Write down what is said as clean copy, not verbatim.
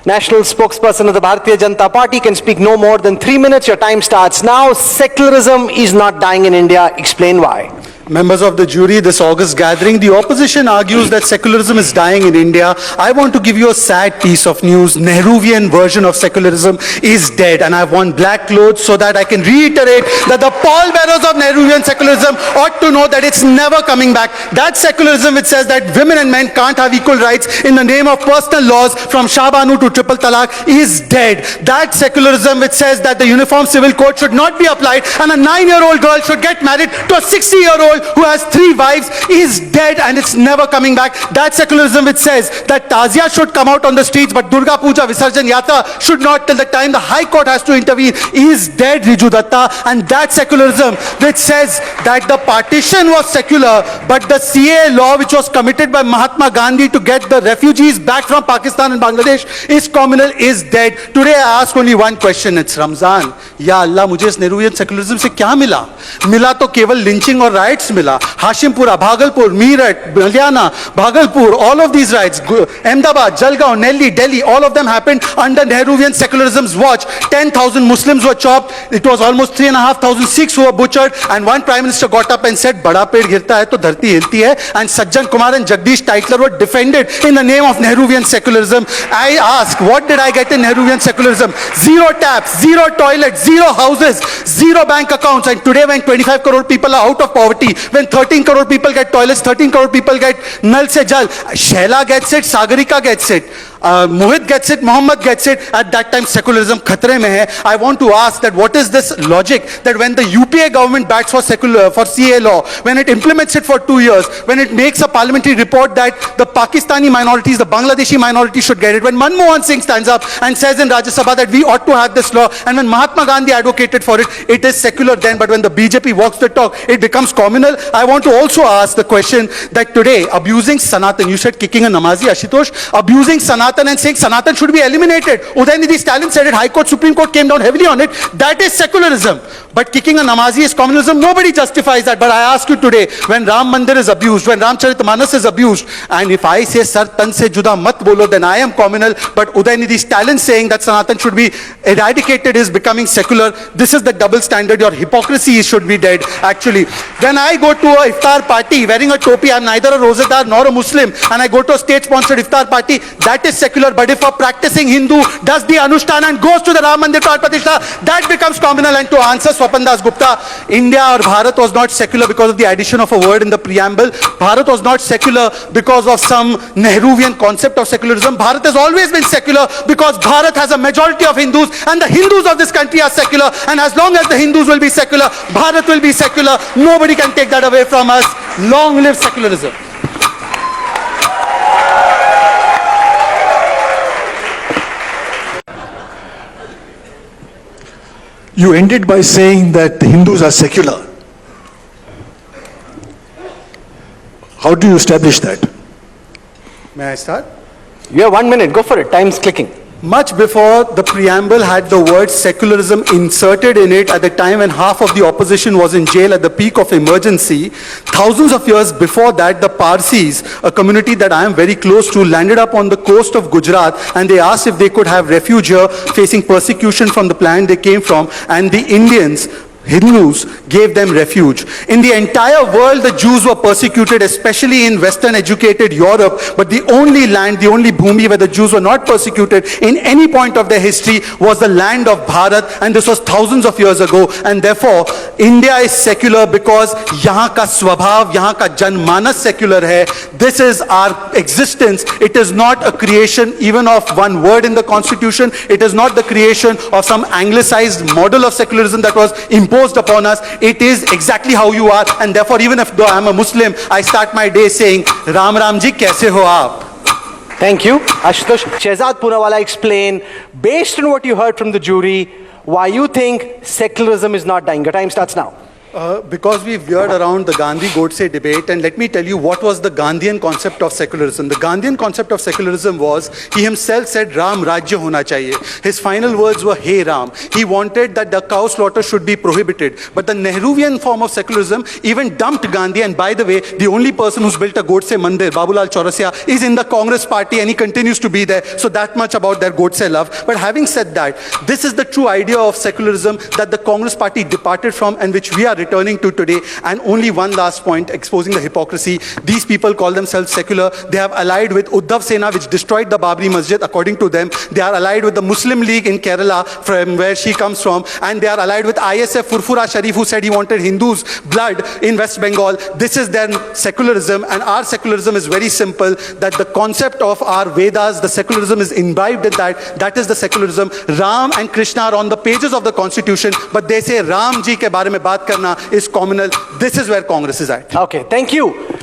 National spokesperson of the Bharatiya Janata Party can speak no more than 3 minutes. Your time starts now. Secularism is not dying in India. Explain why. Members of the jury, this August gathering, the opposition argues that secularism is dying in India. I want to give you a sad piece of news. Nehruvian version of secularism is dead, and I've worn black clothes so that I can reiterate that the pallbearers of Nehruvian secularism ought to know that it's never coming back. That secularism which says that women and men can't have equal rights in the name of personal laws from Shah Banu to triple talaq is dead. That secularism which says that the Uniform Civil Code should not be applied and a 9-year-old girl should get married to a 60-year-old who has 3 wives is dead, and it's never coming back. That secularism which says that Tazia should come out on the streets but Durga Puja, Visarjan Yatra should not till the time the High Court has to intervene is dead, Riju Datta. And that secularism which says that the partition was secular but the CA law which was committed by Mahatma Gandhi to get the refugees back from Pakistan and Bangladesh is communal is dead. Today I ask only one question, it's Ramzan. Ya Allah, mujhe is Nehruvian secularism se kya mila? Mila to keval lynching or riots mila. Hashimpura, Bhagalpur, Meerut, Haryana, Bhagalpur, all of these riots, Ahmedabad, Jalgaon, Delhi, all of them happened under Nehruvian secularism's watch. 10,000 Muslims were chopped. It was almost 3,500 Sikhs who were butchered, and one Prime Minister got up and said, "Bada ped girta hai to dharti hilti hai." And Sajjan Kumar and Jagdish Tytler were defended in the name of Nehruvian secularism. I ask, what did I get in Nehruvian secularism? 0 taps, 0 toilets, 0 houses, 0 bank accounts. And today when 25 crore people are out of poverty, when 13 crore people get toilets, 13 crore people get Nal Se Jal, Shaila gets it, Sagarika gets it, Mohit gets it, Mohammed gets it. At that time secularism khatre mein hai. I want to ask that what is this logic that when the UPA government backs for CA law, when it implements it for 2 years, when it makes a parliamentary report that the Pakistani minorities, the Bangladeshi minority should get it, when Manmohan Singh stands up and says in Rajya Sabha that we ought to have this law, and when Mahatma Gandhi advocated for it, it is secular then, but when the BJP walks the talk, it becomes communal. I want to also ask the question that today abusing Sanatan, you said kicking a Namazi, Ashutosh, abusing Sanatan and saying Sanatan should be eliminated. Udayanidhi Stalin said it, High Court, Supreme Court came down heavily on it. That is secularism. But kicking a Namazi is communalism. Nobody justifies that. But I ask you today, when Ram Mandir is abused, when Ramcharitmanas is abused, and if I say Sar Tan Se Juda Mat Bolo, then I am communal. But Udayanidhi Stalin saying that Sanatan should be eradicated is becoming secular. This is the double standard. Your hypocrisy should be dead. Actually, when I go to a iftar party wearing a topi, I'm neither a rosadar nor a Muslim, and I go to a state-sponsored iftar party, that is secular. But if a practicing Hindu does the Anushthan and goes to the Ram Mandir Prat Pratishtha, that becomes communal. And to answer Swapan Das Gupta, India or Bharat was not secular because of the addition of a word in the preamble. Bharat was not secular because of some Nehruvian concept of secularism. Bharat has always been secular because Bharat has a majority of Hindus, and the Hindus of this country are secular. And as long as the Hindus will be secular, Bharat will be secular. Nobody can take that away from us. Long live secularism. You ended by saying that the Hindus are secular. How do you establish that? May I start? You have 1 minute. Go for it. Time's clicking. Much before the preamble had the word secularism inserted in it, at the time when half of the opposition was in jail at the peak of emergency, thousands of years before that, the Parsis, a community that I am very close to, landed up on the coast of Gujarat, and they asked if they could have refuge here facing persecution from the planet they came from, and the Indians, Hindus, gave them refuge. In the entire world, the Jews were persecuted, especially in Western educated Europe, but the only land, the only bhumi where the Jews were not persecuted in any point of their history was the land of Bharat, and this was thousands of years ago. And therefore, India is secular because yahan ka swabhav, yahan ka janmanas secular hai. This is our existence. It is not a creation even of one word in the constitution. It is not the creation of some anglicized model of secularism that was imposed upon us. It is exactly how you are, and therefore even if though I am a Muslim, I start my day saying, Ram Ram ji, kaise ho aap? Thank you. Ashutosh, Shehzad Poonawala, explain, based on what you heard from the jury, why you think secularism is not dying. Your time starts now. Because we've veered around the Gandhi-Godse debate, and let me tell you what was the Gandhian concept of secularism. The Gandhian concept of secularism was, he himself said, Ram Rajya hona chahiye. His final words were, Hey Ram. He wanted that the cow slaughter should be prohibited. But the Nehruvian form of secularism even dumped Gandhi, and by the way, the only person who's built a Godse Mandir, Babulal Chaurasia, is in the Congress party, and he continues to be there. So that much about their Godse love. But having said that, this is the true idea of secularism that the Congress party departed from, and which we are returning to today. And only one last point, exposing the hypocrisy. These people call themselves secular. They have allied with Uddhav Sena, which destroyed the Babri Masjid, according to them. They are allied with the Muslim League in Kerala, from where she comes from. And they are allied with ISF Furfura Sharif, who said he wanted Hindus' blood in West Bengal. This is their secularism. And our secularism is very simple, that the concept of our Vedas, the secularism is imbibed in that. That is the secularism. Ram and Krishna are on the pages of the Constitution, but they say Ram ji ke baare mein baat karna is communal. This is where Congress is at. Okay, thank you.